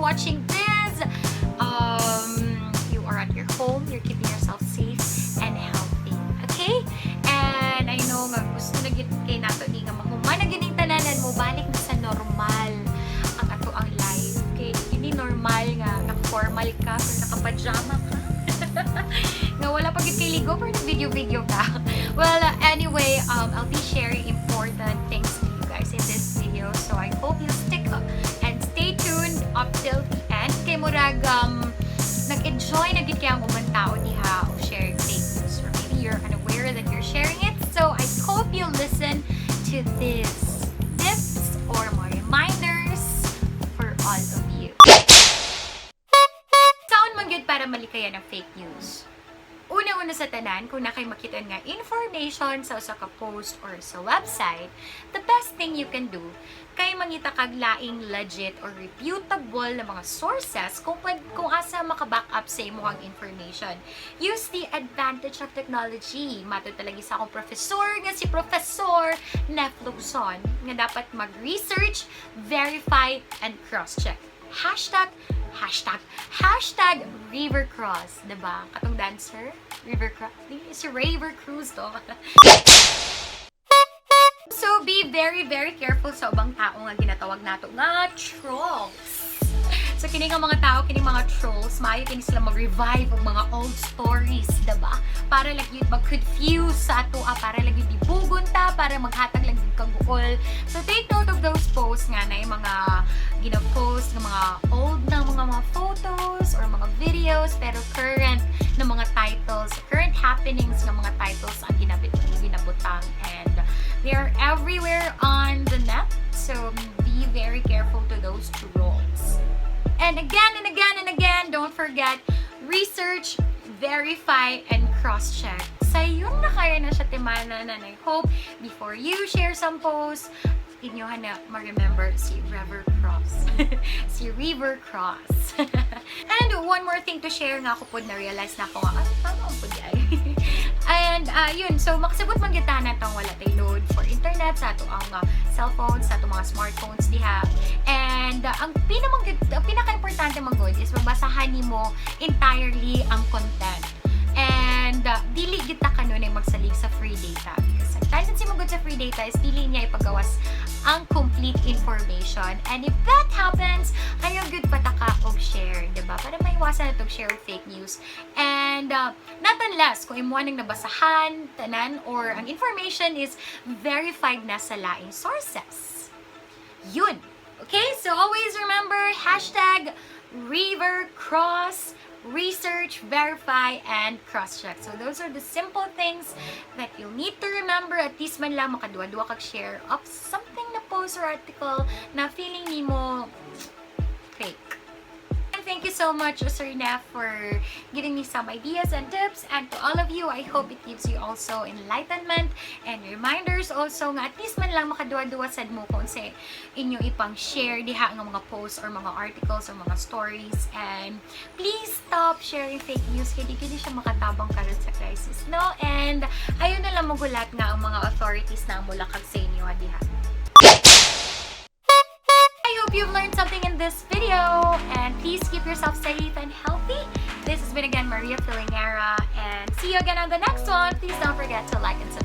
watching this, you are at your home, you're keeping yourself safe and healthy. Okay? And I know nga gusto na gid kay nato di nga mahuman na gining tananan mo balik na sa normal ang ato ang life. Okay? Hindi normal nga naka-formal ka or naka-pajama ka. nga wala pa gid kay ligo pero nag-video ka. Well, anyway, I'll be sharing important things to you guys in this video. So I hope you stick up and stay tuned up till the end. Kay murag nag-enjoy na gid kay ang umang tao diha of sharing fake news, or maybe you're unaware that you're sharing it. So I hope you listen to these tips or more reminders for all of you. Saan man gid para malikayan ng fake news? Una-una sa tanan, kung nakay makita nga information sa usa ka post or sa website, the best thing you can do kay mangita kag laing legit or reputable na mga sources kung asa maka-back up sa imong information. Use the advantage of technology. Matod talaga sa akong professor nga si Professor Nef Lugson nga dapat mag-research, verify, and cross-check. Hashtag River Cross, diba? Katong dancer, River Cross. Si River Cruz to. So, be very, very careful sa ubang tao nga ginatawag nato nga trolls. So, kining nga mga tao, kining mga trolls, maayo kini sila mag-revive og mga old stories, diba? Para lang yun mag-confuse sa ato, para lang yun dibugon ta, para maghatag lang yun kaguol. So, take note of those posts nga na yung mga gina-post ng mga old na mga photos or mga videos, pero current na mga titles, current happenings ng mga titles ang ginabutang, and they are everywhere on the net. So, be very careful to those trolls. And again, don't forget, research, verify, and cross-check. Sa yun na kaya na siya timanan, and I hope before you share some posts, inyohan na ma-remember si River Cross. Si River Cross. And one more thing to share nga ako po, na-realize na ako nga, tama po di ay. And yun, so makasabot man kita na itong wala tayo load for internet sa ato ang cellphones, sa ato mga smartphones diha. And ang pinaka-importante mag-good is magbasahan nimo entirely ang content. And dili kita kanon ay magsalig sa free data, because ang tendency mag-good sa free data is dili niya ipagawas ang complete information. And if that happens, ayaw good pataka og share, diba? Para maiwasan na itong share fake news. And not unless kung imuha nang nabasahan, tanan, or ang information is verified na sa laing sources. Yun! Okay? So always remember, hashtag River Cross, research, verify, and cross-check. So those are the simple things that you'll need to remember. At least man lang makaduwa-duwa kag share of something na post or article na feeling nimo fake. And thank you so much, Sir Nef, for giving me some ideas and tips. And to all of you, I hope it gives you also enlightenment and reminders also nga at least man lang makaduwa-duwa sad mo kung sa inyo ipang share diha nga mga posts or mga articles or mga stories. And please stop sharing fake news kaya di siya makatabang karon sa crisis, no? And ayun na lang magulat nga ang mga authorities na mula kag sa inyo diha. I hope you've learned something in this video, and please keep yourself safe and healthy. This has been again Maria Feelingera, and see you again on the next one. Please don't forget to like and subscribe.